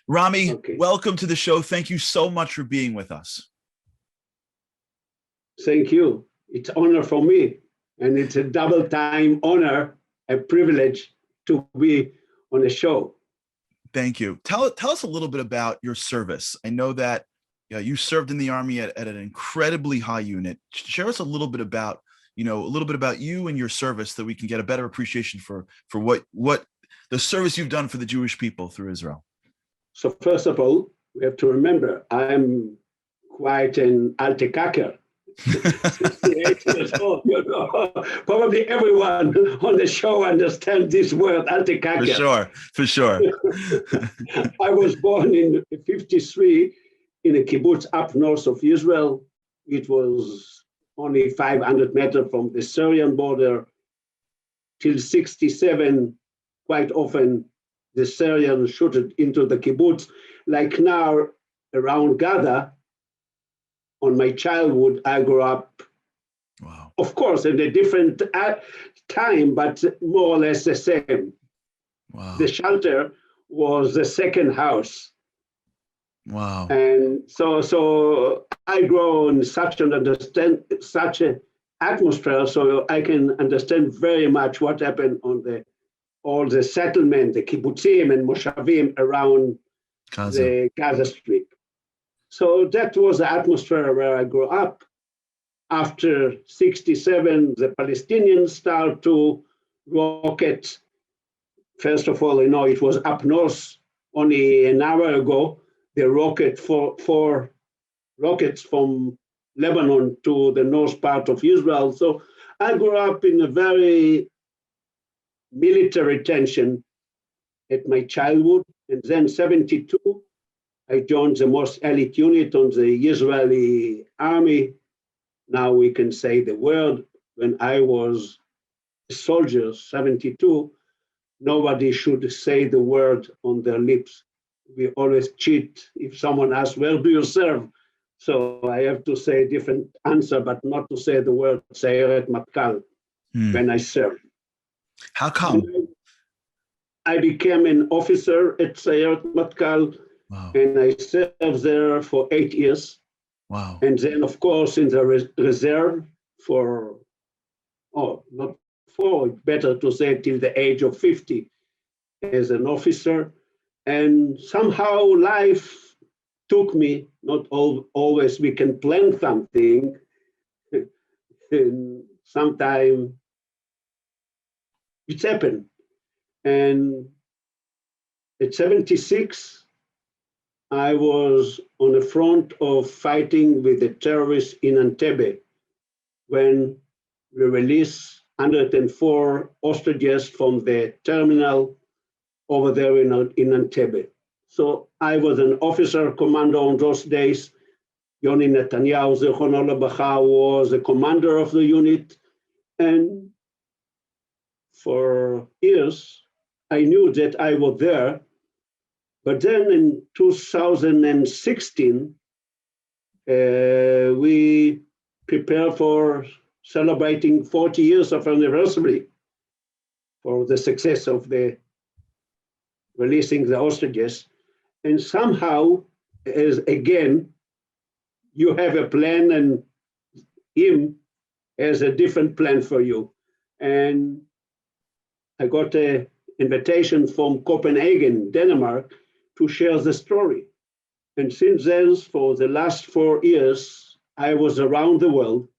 Rami, Okay. welcome to the show. Thank you so much for being with us. Thank you. It's honor for me, and it's a double time honor, a privilege to be on the show. Thank you. Tell us a little bit about your service. I know that you served in the Army at an incredibly high unit. Share us a little bit about, you and your service, that we can get a better appreciation for what the service you've done for the Jewish people through Israel. So first of all, we have to remember I'm quite an alte kaker. 68 years old, Probably everyone on the show understands this word, alte kaker. For sure. I was born in 53 in a kibbutz up north of Israel. It was only 500 meters from the Syrian border. Till 67, quite often the Syrians shooted into the kibbutz. Like now around Gaza, on my childhood, I grew up, Wow. of course, in a different time, but more or less the same. Wow. The shelter was the second house. Wow. And so I grow in such an atmosphere, so I can understand very much what happened on all the settlement, the kibbutzim and moshavim around Gaza. the Gaza Strip. So that was the atmosphere where I grew up. After 67, the Palestinians start to rocket. First of all, it was up north only an hour ago. They rocket four rockets from Lebanon to the north part of Israel. So I grew up in a very military tension at my childhood. And then 72, I joined the most elite unit on the Israeli army. Now we can say the word. When I was a soldier, 72, nobody should say the word on their lips. We always cheat if someone asks, where do you serve? So I have to say a different answer, but not to say the word Sayeret Matkal when I served. How come? And I became an officer at Sayeret Matkal. Wow. And I served there for 8 years. Wow. And then, of course, in the reserve better to say till the age of 50 as an officer. And somehow life took me, not always we can plan something. And sometimes it's happened. And at 76, I was on the front of fighting with the terrorists in Entebbe when we released 104 hostages from the terminal over there in Entebbe. So I was an officer commander on those days. Yoni Netanyahu, Zichrono Lebracha, was the commander of the unit. And for years, I knew that I was there. But then in 2016, we prepared for celebrating 40 years of anniversary for the success of the releasing the hostages. And somehow, as again, you have a plan and him has a different plan for you. And I got an invitation from Copenhagen, Denmark, to share the story. And since then, for the last 4 years, I was around the world.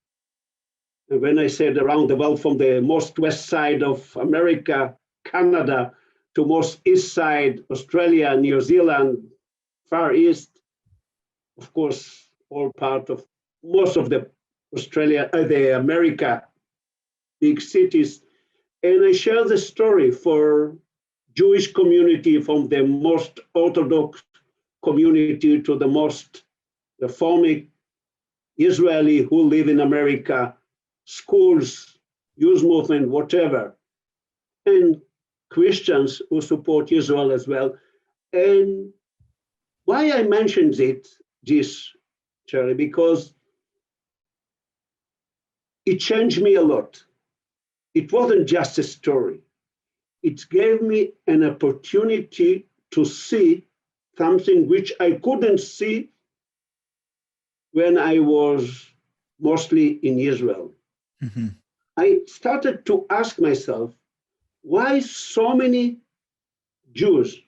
And when I said around the world, from the most west side of America, Canada, to most east side, Australia, New Zealand, Far East, of course, all part of most of the the America, big cities. And I share the story for Jewish community, from the most Orthodox community to the most Reformic Israeli who live in America, schools, youth movement, whatever, and Christians who support Israel as well. And why I mentioned this, Charlie, because it changed me a lot. It wasn't just a story. It gave me an opportunity to see something which I couldn't see when I was mostly in Israel. Mhm. I started to ask myself, why so many Jews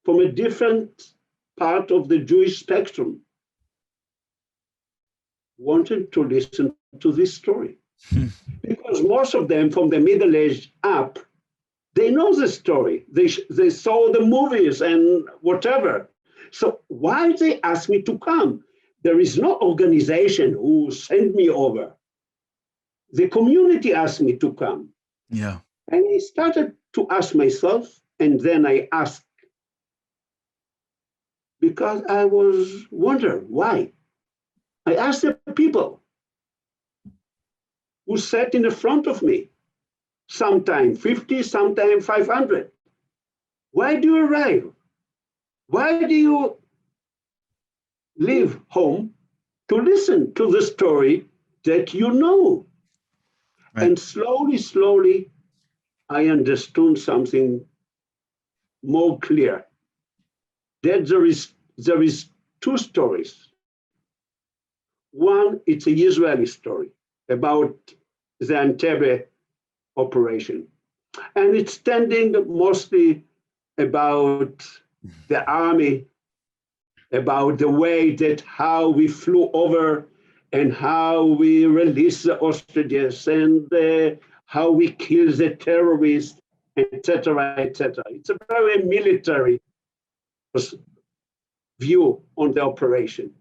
from a different part of the Jewish spectrum wanted to listen to this story? Because most of them, from the middle age up, they know the story. They saw the movies and whatever. So why they ask me to come? There is no organization who sent me over. The community asked me to come. Yeah. And I started to ask myself, and then I asked because I was wondering why. I asked the people who sat in the front of me, sometime 50, sometime 500. Why do you arrive? Why do you leave home to listen to the story that you know? Right. And slowly, slowly, I understood something more clear. That there is two stories. One, it's a Israeli story about the Entebbe operation. And it's standing mostly about the army, about the way that how we flew over and how we released the hostages and how we killed the terrorists, etc., etc. It's a very military view on the operation.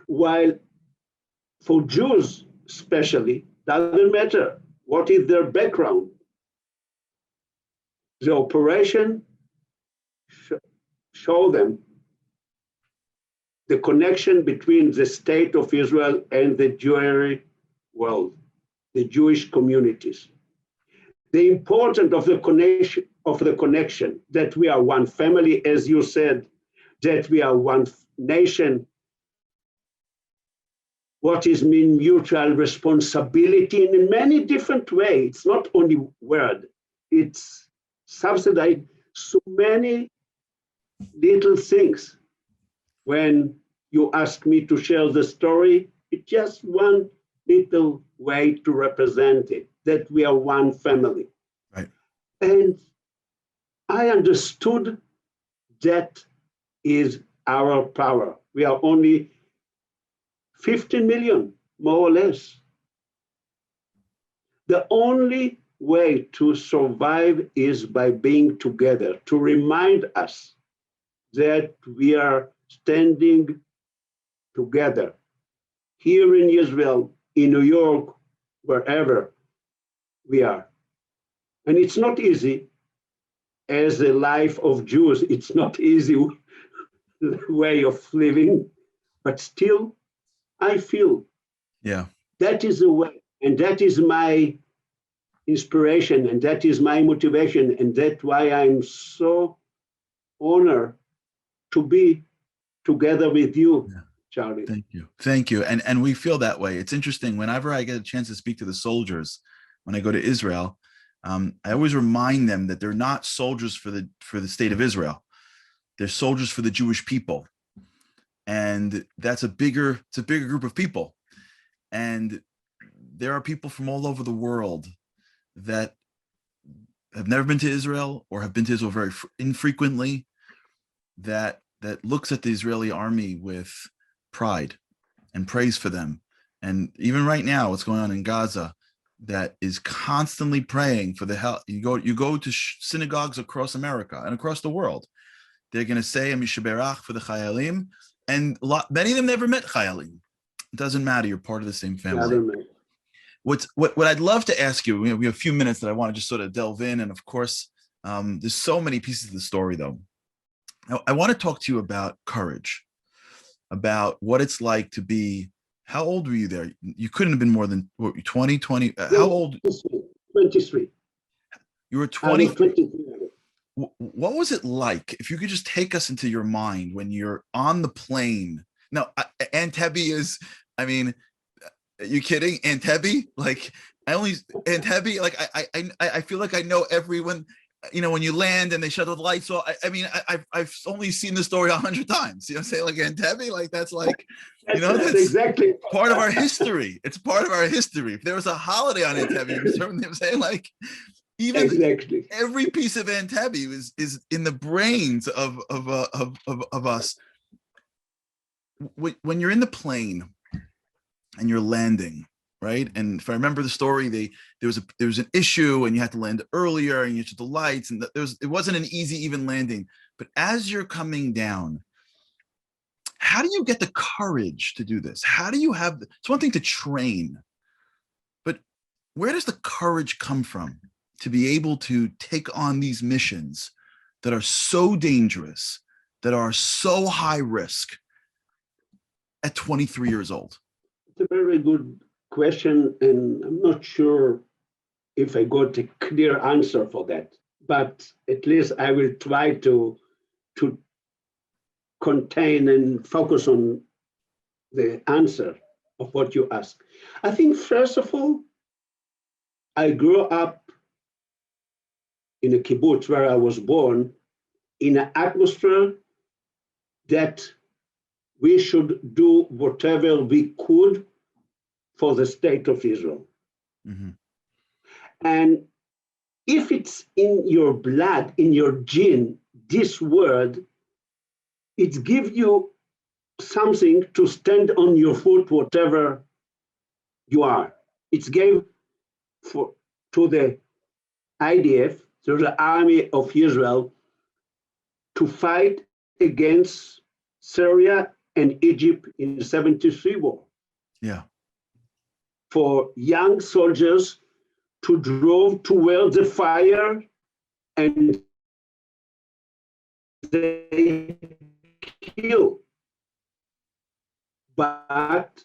While for Jews, especially, doesn't matter what is their background. The operation show them the connection between the state of Israel and the Jewish world, the Jewish communities. The importance of the connection that we are one family, as you said, that we are one nation. What is mean mutual responsibility in many different ways. It's not only word, it's subsidized so many little things. When you ask me to share the story, it's just one little way to represent it, that we are one family. Right. And I understood that is our power. We are only 15 million, more or less. The only way to survive is by being together, to remind us that we are standing together here in Israel, in New York, wherever we are. And it's not easy as the life of Jews, it's not easy way of living, but still I feel Yeah. that is the way, and that is my inspiration, and that is my motivation, and that's why I'm so honored to be together with you, Yeah. Charlie. Thank you. Thank you. And we feel that way. It's interesting. Whenever I get a chance to speak to the soldiers, when I go to Israel, I always remind them that they're not soldiers for the state of Israel. They're soldiers for the Jewish people. And it's a bigger group of people. And there are people from all over the world that have never been to Israel or have been to Israel very infrequently, that looks at the Israeli army with pride and praise for them. And even right now, what's going on in Gaza, that is constantly praying for the help. You go to synagogues across America and across the world. They're going to say Mishaberach for the Chayalim, and many of them never met Chayalim. It doesn't matter. You're part of the same family. What I'd love to ask you, we have a few minutes that I want to just sort of delve in, and of course, there's so many pieces of the story though. I want to talk to you about courage, about what it's like to be. How old were you there? You couldn't have been more than what, 20. How old? 23. You were I was 23. 23. What was it like? If you could just take us into your mind when you're on the plane. Now, Entebbe is, I mean, are you kidding? Entebbe? Like, Entebbe, like, I feel like I know everyone. when you land and they shut the lights off. I mean, I've only seen the story 100 times. You know, say like Entebbe, like that's like, That's that's exactly part of our history. It's part of our history. If there was a holiday on Entebbe, you certainly I'm saying like even exactly. every piece of Entebbe is in the brains of us. When you're in the plane and you're landing, right? And if I remember the story, there was an issue and you had to land earlier and you had the lights and it wasn't an easy even landing. But as you're coming down, how do you get the courage to do this? How do you have? It's one thing to train, but where does the courage come from to be able to take on these missions that are so dangerous, that are so high risk at 23 years old? It's a very good question, and I'm not sure if I got a clear answer for that, but at least I will try to contain and focus on the answer of what you ask. I think, first of all, I grew up in a kibbutz where I was born in an atmosphere that we should do whatever we could for the state of Israel. Mm-hmm. And if it's in your blood, in your gene, this word, it gives you something to stand on your foot, whatever you are. It's gave to the IDF, to the army of Israel, to fight against Syria and Egypt in the 73 war. Yeah. For young soldiers to drove toward the fire and they kill. But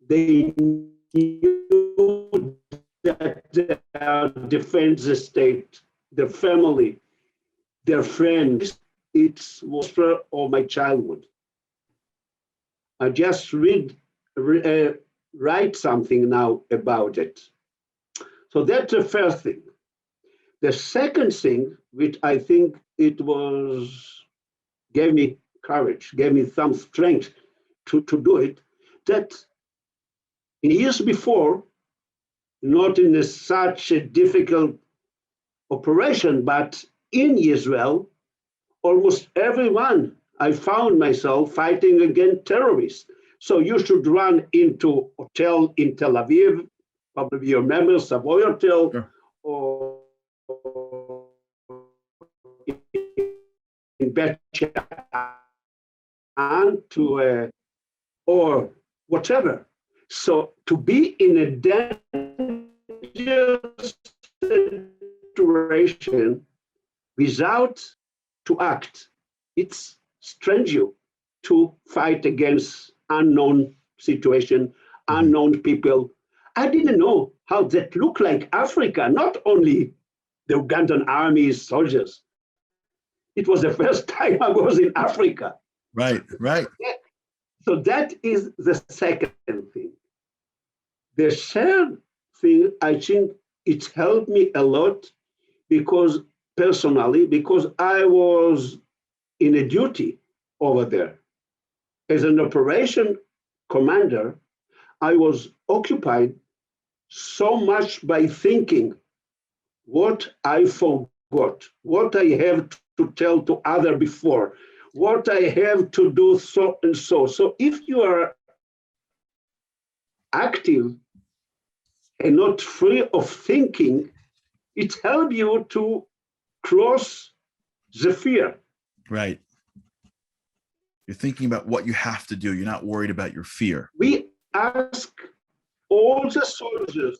they knew that they defend the state, their family, their friends. It was of my childhood. I just write something now about it. So that's the first thing. The second thing, which I think gave me courage, gave me some strength to do it, that in years before, not in such a difficult operation, but in Israel, almost everyone, I found myself fighting against terrorists. So you should run into hotel in Tel Aviv, probably you remember Savoy Hotel, Sure. or in Bet Shean or whatever. So to be in a dangerous situation without to act, it's strange you to fight against unknown situation, unknown people. I didn't know how that looked like Africa, not only the Ugandan army soldiers. It was the first time I was in Africa. Right. So that is the second thing. The third thing, I think it helped me a lot because I was in a duty over there. As an operation commander, I was occupied so much by thinking what I forgot, what I have to tell to other before, what I have to do so and so. So if you are active and not free of thinking, it helps you to cross the fear. Right. You're thinking about what you have to do. You're not worried about your fear. We ask all the soldiers,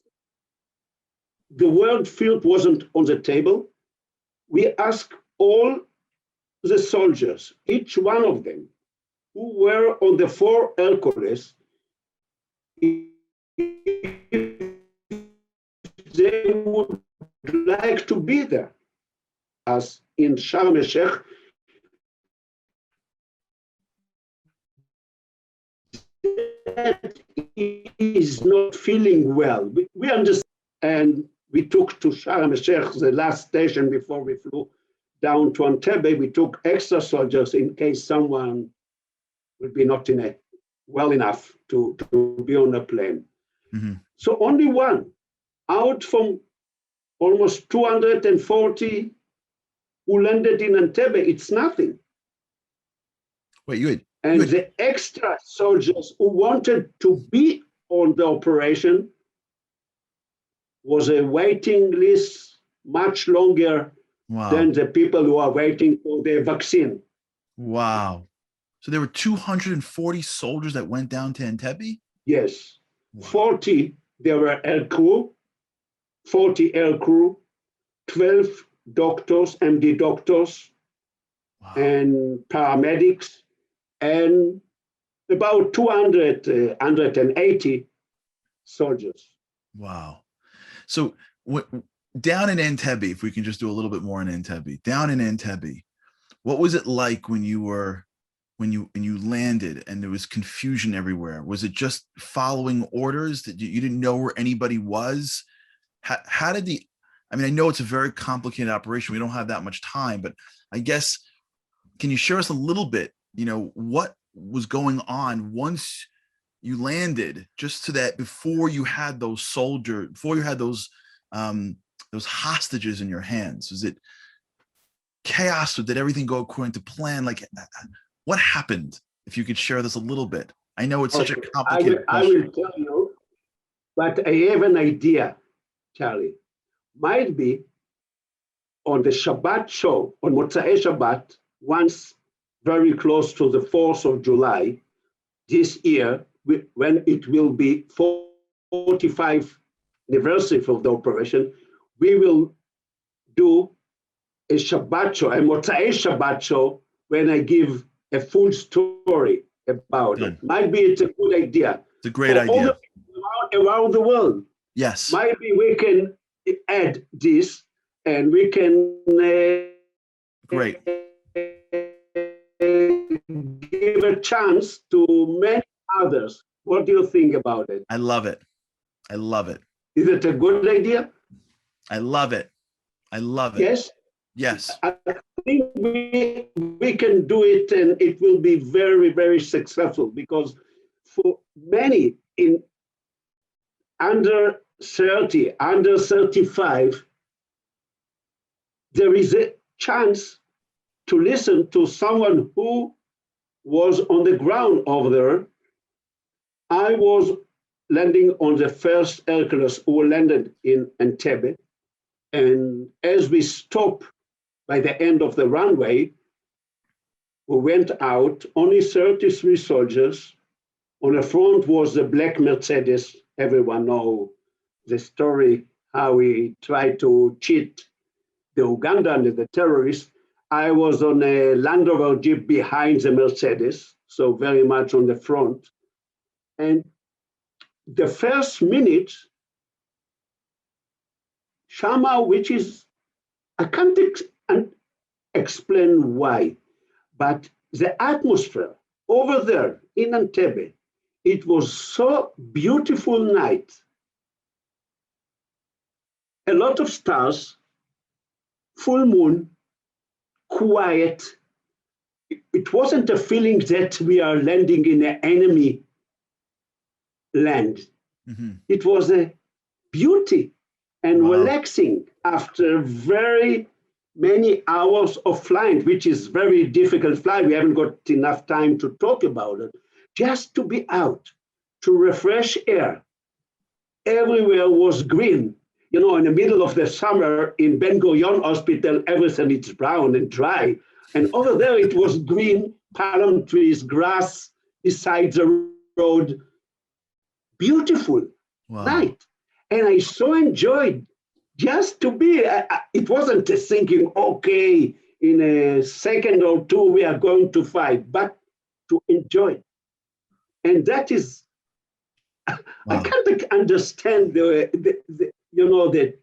the word field wasn't on the table. We ask all the soldiers, each one of them, who were on the 4 Hercules, if they would like to be there. As in Sharm el-Sheikh, that is not feeling well. We understand, and we took to Sharm el-Sheikh, the last station before we flew down to Entebbe. We took extra soldiers in case someone would be not well enough to be on a plane. Mm-hmm. So only one out from almost 240 who landed in Entebbe, it's nothing. Wait, you had the extra soldiers who wanted to be on the operation was a waiting list much longer than the people who are waiting for the vaccine. Wow. So there were 240 soldiers that went down to Entebbe? Yes. Wow. 40, there were air crew, 40 air crew, 12 doctors, MD doctors, wow, and paramedics, and about 180 soldiers. Wow. So down in Entebbe, if we can just do a little bit more in Entebbe, down in Entebbe, what was it like when you landed and there was confusion everywhere? Was it just following orders that you didn't know where anybody was? How did I mean, I know it's a very complicated operation. We don't have that much time, but I guess, can you share us a little bit, what was going on once you landed, just so that before you had those hostages in your hands? Was it chaos, or did everything go according to plan? Like, what happened? If you could share this a little bit. I know it's such a complicated question. I will tell you, but I have an idea, Charlie. Might be on the Shabbat show, on Motzei Shabbat, once very close to the 4th of July this year, when it will be 45th anniversary of the operation, we will do a Shabbat show, a Motzei Shabbat show, when I give a full story about it. Might be it's a good idea. It's a great idea. Around the world. Yes. Maybe we can add this, and we can great. Give a chance to many others. What do you think about it? I love it. I love it. Is it a good idea? I love it. I love it. Yes? Yes. I think we can do it, and it will be very, very successful, because for many in under 30, under 35, there is a chance to listen to someone who was on the ground over there. I was landing on the first Hercules who landed in Entebbe. And as we stopped by the end of the runway, we went out, only 33 soldiers. On the front was the black Mercedes. Everyone knows the story, how we tried to cheat the Ugandan and the terrorists. I was on a Land Rover Jeep behind the Mercedes, so very much on the front. And the first minute, Shama, which is, I can't explain why, but the atmosphere over there in Entebbe, it was so beautiful night. A lot of stars, full moon, quiet. It wasn't a feeling that we are landing in an enemy land. Mm-hmm. It was a beauty and relaxing after very many hours of flying, which is very difficult flight. We haven't got enough time to talk about it. Just to be out, to refresh air. Everywhere was green. In the middle of the summer in Ben Gurion Hospital, everything is brown and dry. And over there it was green, palm trees, grass beside the road. Beautiful night. And I so enjoyed just to be, it wasn't a thinking, okay, in a second or two we are going to fight, but to enjoy. And that is, I can't understand the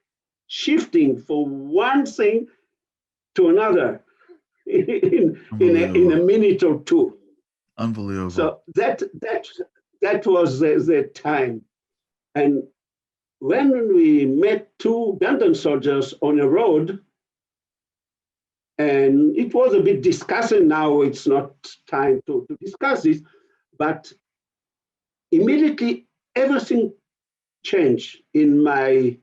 shifting from one thing to another in a minute or two. Unbelievable. So that was the time. And when we met two Ugandan soldiers on a road, and it was a bit discussing. Now it's not time to discuss this, but immediately everything changed in my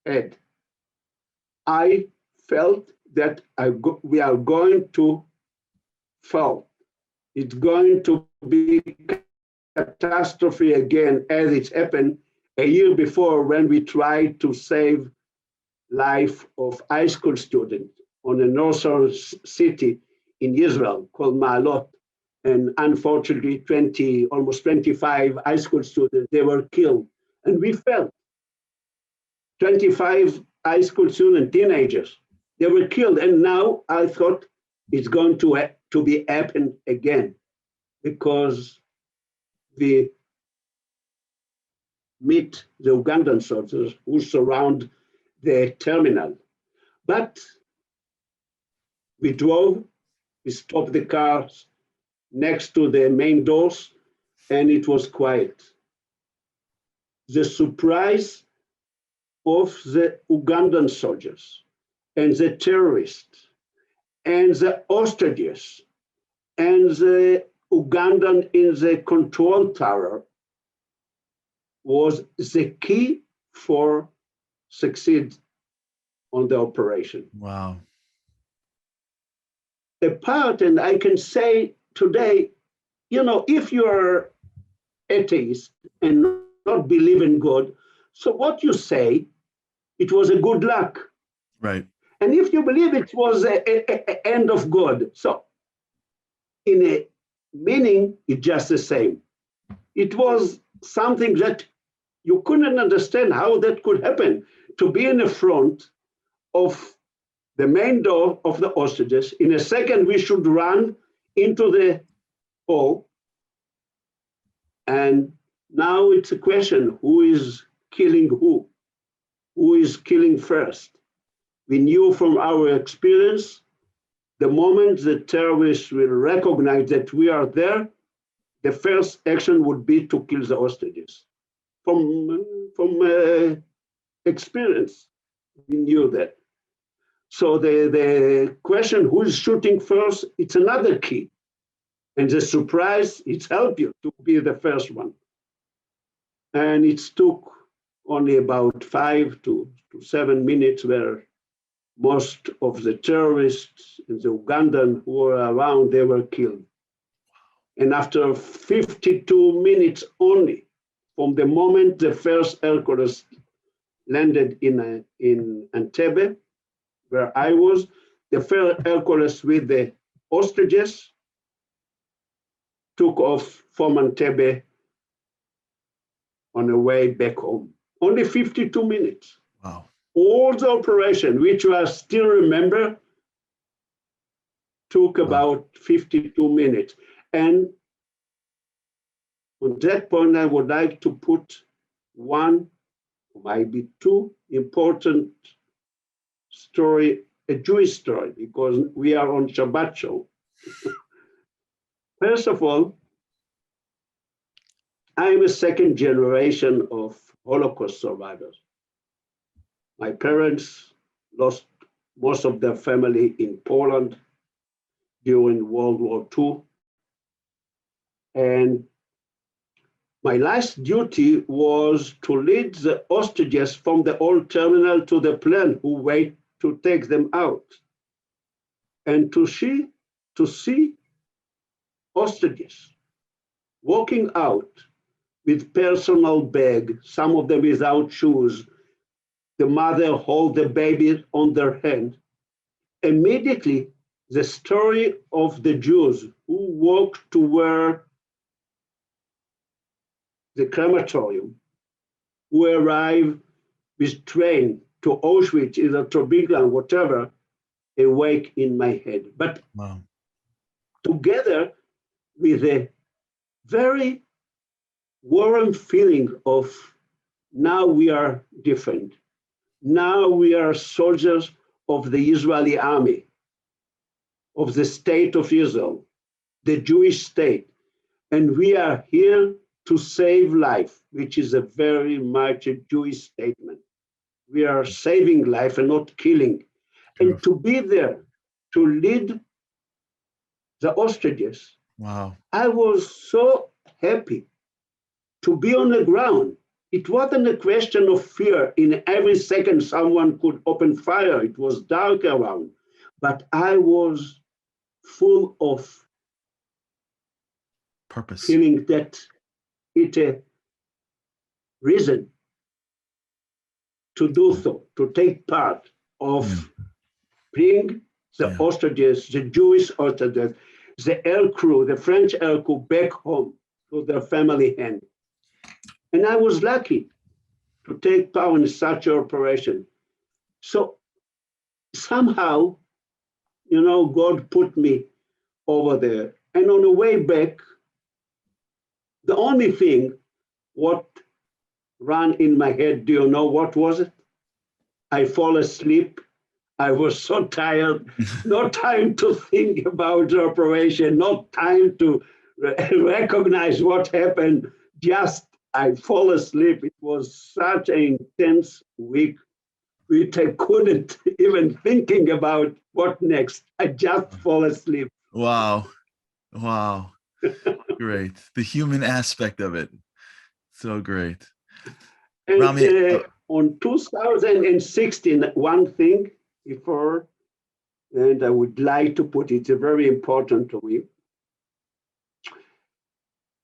head. I felt that we are going to fall. It's going to be catastrophe again, as it's happened a year before when we tried to save life of high school student on a northern city in Israel called Ma'alot. And unfortunately, almost 25 high school students, they were killed. And we felt 25 high school students, teenagers, they were killed. And now I thought it's going to be happen again because we meet the Ugandan soldiers who surround the terminal. But we drove, we stopped the cars next to the main doors, and it was quiet. The surprise of the Ugandan soldiers and the terrorists and the hostages and the Ugandan in the control tower was the key for succeed on the operation. Wow. A part, and I can say today, if you're atheist and not believe in God, so what you say, it was a good luck. Right. And if you believe it was a end of God, so in a meaning, it's just the same. It was something that you couldn't understand how that could happen, to be in the front of the main door of the hostages. In a second, we should run into the hall. And now it's a question, who is killing who? Who is killing first? We knew from our experience, the moment the terrorists will recognize that we are there, the first action would be to kill the hostages. From experience, we knew that. So the question, who is shooting first, it's another key. And the surprise, it's helped you to be the first one. And it took only about 5 to 7 minutes where most of the terrorists and the Ugandan who were around, they were killed. And after 52 minutes only, from the moment the first Hercules landed in Entebbe, where I was, the first Hercules with the hostages took off from Entebbe on the way back home. Only 52 minutes. Wow. All the operation, which I still remember, took about 52 minutes. And on that point, I would like to put one, maybe two important story, a Jewish story, because we are on Shabbat show. First of all, I'm a second generation of Holocaust survivors. My parents lost most of their family in Poland during World War II. And my last duty was to lead the hostages from the old terminal to the plane who wait to take them out. And to see hostages walking out with personal bag, some of them without shoes, the mother hold the baby on their hand. Immediately, the story of the Jews who walked toward the crematorium, who arrived with train to Auschwitz, either Treblinka, whatever, awake in my head. But Wow. together with a very warm feeling of now we are different. Now we are soldiers of the Israeli army, of the state of Israel, the Jewish state. And we are here to save life, which is a very much a Jewish statement. We are saving life and not killing. And to be there, to lead the hostages, Wow. I was so happy to be on the ground. It wasn't a question of fear. In every second, someone could open fire. It was dark around. But I was full of Purpose. feeling that it a reason to do so, to take part of bring the hostages, the Jewish hostages, the air crew, the French air crew back home to their family hand. And I was lucky to take part in such an operation. So somehow, God put me over there. And on the way back, the only thing what ran in my head, do you know what was it? I fall asleep. I was so tired, no time to think about the operation, not time to recognize what happened. Just I fall asleep. It was such an intense week, which I couldn't even thinking about what next. I just fall asleep. Wow. Wow. Great. The human aspect of it. So great. And Rami, on 2016, one thing before, and I would like to put it very important to me.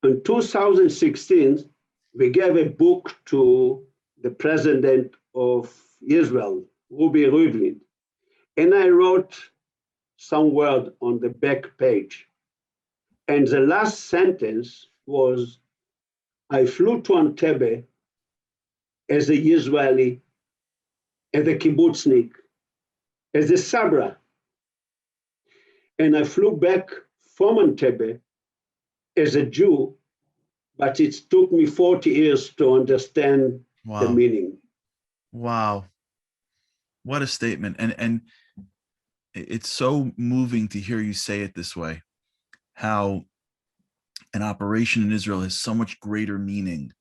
In 2016, we gave a book to the president of Israel, Ruby Rivlin, and I wrote some word on the back page. And the last sentence was, I flew to Entebbe as a Israeli, as a kibbutznik, as a sabra. And I flew back from Entebbe as a Jew, but it took me 40 years to understand the meaning. Wow. What a statement. And it's so moving to hear you say it this way, how an operation in Israel has so much greater meaning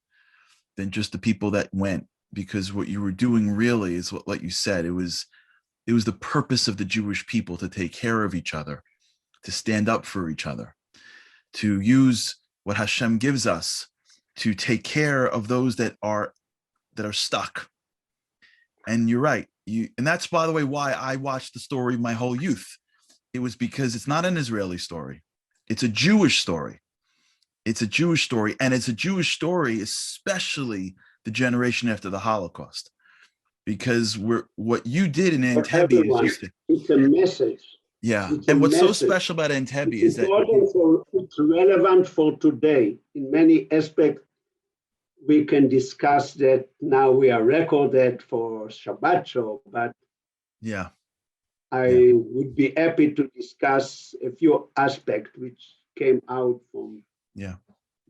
than just the people that went, because what you were doing really is what, like you said, it was the purpose of the Jewish people to take care of each other, to stand up for each other, to use what Hashem gives us to take care of those that are stuck. And you're right. And that's, by the way, why I watched the story my whole youth. It was because it's not an Israeli story. It's a Jewish story. It's a Jewish story. And it's a Jewish story, especially the generation after the Holocaust. Because what you did in Entebbe is just it's a message. Yeah. And what's so special about Entebbe is that it's relevant for today in many aspects. We can discuss that now. We are recorded for Shabbat show, but I would be happy to discuss a few aspects which came out from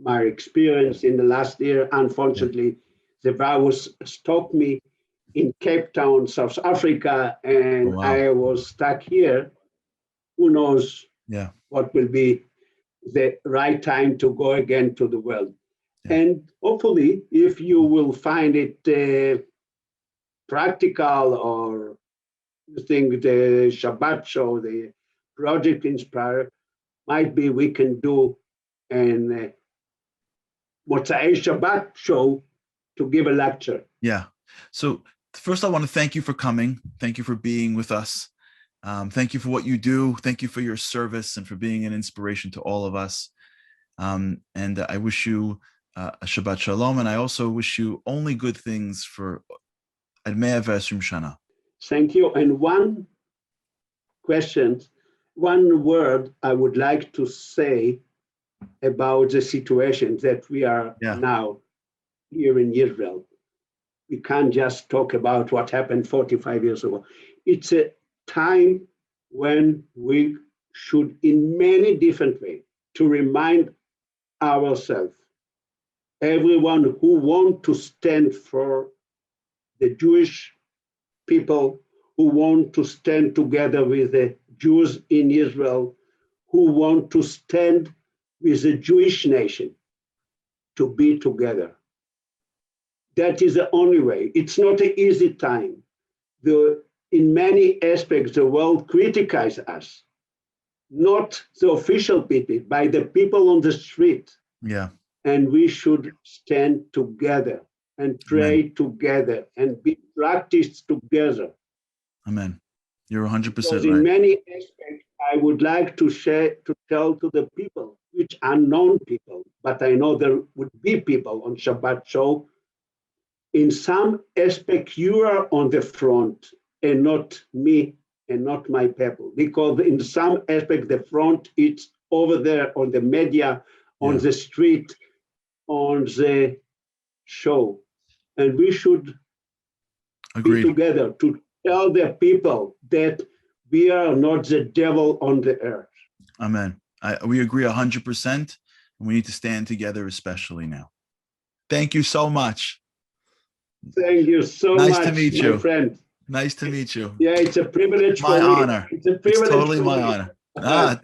my experience in the last year. Unfortunately, the virus stopped me in Cape Town, South Africa, and I was stuck here. Who knows what will be the right time to go again to the world. And hopefully, if you will find it practical, or you think the Shabbat show, the Project Inspire, might be we can do an Motzai Shabbat show to give a lecture. Yeah. So first, I want to thank you for coming. Thank you for being with us. Thank you for what you do. Thank you for your service and for being an inspiration to all of us. And I wish you a Shabbat Shalom. And I also wish you only good things for Ad 120 Shana. Thank you. And one word I would like to say about the situation that we are now here in Israel. We can't just talk about what happened 45 years ago. It's a time when we should, in many different ways, to remind ourselves, everyone who wants to stand for the Jewish people, who want to stand together with the Jews in Israel, who want to stand with the Jewish nation. to be together. That is the only way. It's not an easy time. In many aspects, the world criticizes us, not the official people, by the people on the street. Yeah. And we should stand together and pray Amen. together and be practiced together. Amen. You're 100% Because right. in many aspects, I would like to tell to the people, which are known people, but I know there would be people on Shabbat show. In some aspect, you are on the front and not me and not my people. Because in some aspect, the front, it's over there on the media, on the street, on the show. And we should Agreed. be together to tell the people that we are not the devil on the earth. Amen. We agree 100%. And we need to stand together, especially now. Thank you so much. Thank you so Nice much, to meet my you. friend. Nice to meet you. Yeah, it's a privilege My for me. honor. It's a privilege. It's totally for my me. honor.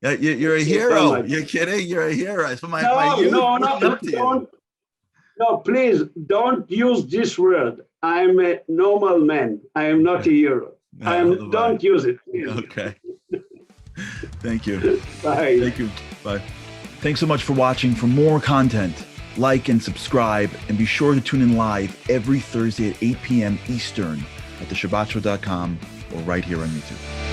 You're a Thank you so hero. much. You're kidding? You're a hero. It's for my No, youth no, looking up to you. don't. No, please don't use this word. I'm a normal man. I am not a hero. Don't use it, please. Okay. Thank you. Bye. Thank you. Bye. Thanks so much for watching. For more content, like and subscribe, and be sure to tune in live every Thursday at 8 p.m. Eastern at theshabbatshow.com or right here on YouTube.